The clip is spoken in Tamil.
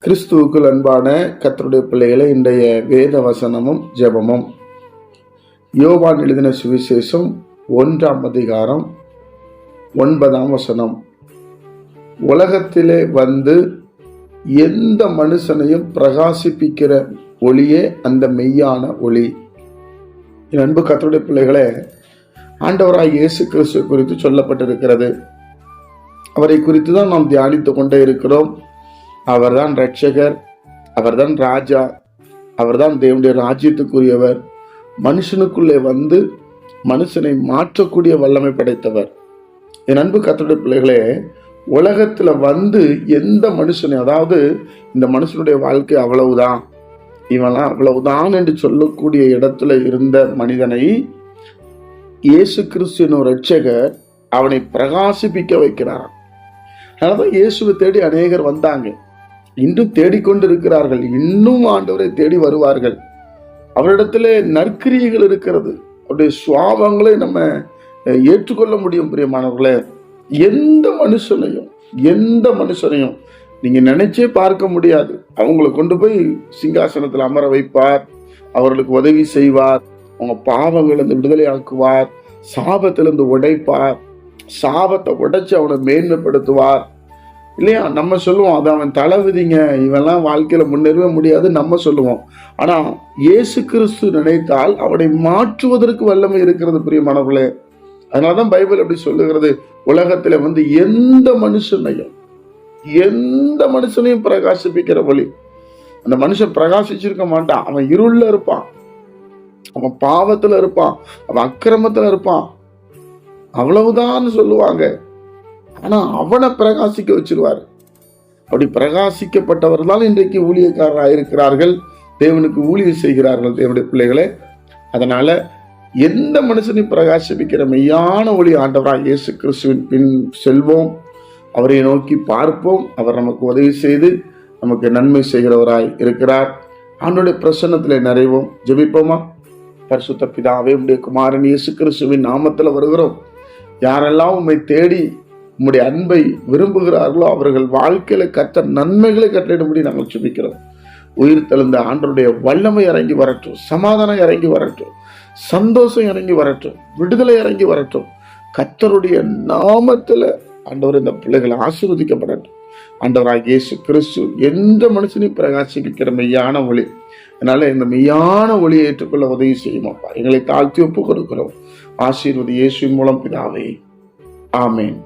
கிறிஸ்துவுக்குள் அன்பான கர்த்தருடைய பிள்ளைகளை, இன்றைய வேத வசனமும் ஜெபமும் யோவான் எழுதின சுவிசேஷம் 1ஆம் அதிகாரம் 9ஆம் வசனம். உலகத்திலே வந்து எந்த மனுஷனையும் பிரகாசிப்பிக்கிற ஒளியே அந்த மெய்யான ஒளி. என் அன்பு கர்த்தருடைய பிள்ளைகளே, ஆண்டவராய் இயேசு கிறிஸ்து குறித்து சொல்லப்பட்டிருக்கிறது. அவரை குறித்து தான் நாம் தியானித்துக் கொண்டே இருக்கிறோம். அவர்தான் இரட்சகர், அவர்தான் ராஜா, அவர்தான் தேவனுடைய ராஜ்யத்துக்குரியவர். மனுஷனுக்குள்ளே வந்து மனுஷனை மாற்றக்கூடிய வல்லமை படைத்தவர். என் அன்பு கர்த்தருடைய பிள்ளைகளே, உலகத்துல வந்து எந்த மனுஷனை, அதாவது இந்த மனுஷனுடைய வாழ்க்கை அவ்வளவுதான், இவெல்லாம் அவ்வளவுதான் என்று சொல்லக்கூடிய இடத்துல இருந்த மனிதனை இயேசு கிறிஸ்து இரட்சகர் அவனை பிரகாசிப்பிக்க வைக்கிறார். அதனாலதான் இயேசுவை தேடி அநேகர் வந்தாங்க, இன்றும் தேடிக்கொண்டிருக்கிறார்கள், இன்னும் ஆண்டவரை தேடி வருவார்கள். அவரிடத்துல நற்கிரியைகள் இருக்கிறது, அவருடைய சுவாபங்களை நம்ம ஏற்றுக்கொள்ள முடியும். பிரியமானவர்களே, எந்த மனுஷனையும் நீங்க நினைச்சே பார்க்க முடியாது. அவங்களை கொண்டு போய் சிங்காசனத்தில் அமர வைப்பார், அவர்களுக்கு உதவி செய்வார், அவங்க பாவங்களிலிருந்து விடுதலை ஆக்குவார், சாபத்திலிருந்து உடைப்பார், சாபத்தை உடைச்சு அவனை மேன்மைப்படுத்துவார். இல்லையா? நம்ம சொல்லுவோம், அது அவன் தளபதிங்க, இவெல்லாம் வாழ்க்கையில முன்னேறவே முடியாது நம்ம சொல்லுவோம். ஆனா இயேசு கிறிஸ்து நினைத்தால் அவனை மாற்றுவதற்கு வல்லமை இருக்கிறது. பிரியமானவர்களே, அதனாலதான் பைபிள் அப்படி சொல்லுகிறது, உலகத்துல வந்து எந்த மனுஷனையும் பிரகாசிப்பிக்கிற ஒளி. அந்த மனுஷன் பிரகாசிச்சிருக்க மாட்டான், அவன் இருள்ல இருப்பான், அவன் பாவத்துல இருப்பான், அவன் அக்கிரமத்துல இருப்பான், அவ்வளவுதான் சொல்லுவாங்க. ஆனா அவனை பிரகாசிக்க வச்சிருவார். அப்படி பிரகாசிக்கப்பட்டவர் தான் இன்றைக்கு ஊழியக்காரராக இருக்கிறார்கள், தேவனுக்கு ஊழியம் செய்கிறார்கள் தேவனுடைய பிள்ளைகளே. அதனால எந்த மனுஷனையும் பிரகாசிப்பிக்கிற மெய்யான ஒளி ஆண்டவராக இயேசு கிறிஸ்துவின் பின் செல்வோம், அவரை நோக்கி பார்ப்போம். அவர் நமக்கு உதவி செய்து நமக்கு நன்மை செய்கிறவராய் இருக்கிறார். ஆண்டவருடைய பிரசன்னத்திலே நிறைவோம். ஜெபிப்போமா? பரிசுத்த பிதாவே, உம்முடைய குமாரன் இயேசு கிறிஸ்துவின் நாமத்தில் வருகிறோம். யாரெல்லாம் உம்மை தேடி உம்முடைய அன்பை விரும்புகிறார்களோ அவர்கள் வாழ்க்கையில கர்த்தர் நன்மைகளை கட்டளையிடும்படி நாங்கள் ஜெபிக்கிறோம். உயிர் தெழுந்த ஆண்டவருடைய வல்லமை இறங்கி வரட்டும், சமாதானம் இறங்கி வரட்டும், சந்தோஷம் இறங்கி வரட்டும், விடுதலை இறங்கி வரட்டும். கர்த்தருடைய நாமத்துல ஆண்டவர் இந்த பிள்ளைகளை ஆசீர்வதிக்கப்படட்டும். ஆண்டவராகிய இயேசு கிறிஸ்து எந்த மனுஷனையும் பிரகாசிக்கிற மெய்யான ஒளி. அதனால இந்த மெய்யான ஒளியை ஏற்றுக்கொள்ள உதவி செய்யுமாப்பா. எங்களை தாழ்த்தி ஒப்பு கொடுக்கிறோம். ஆசீர்வதி இயேசுவின் மூலம் பிதாவே, ஆமேன்.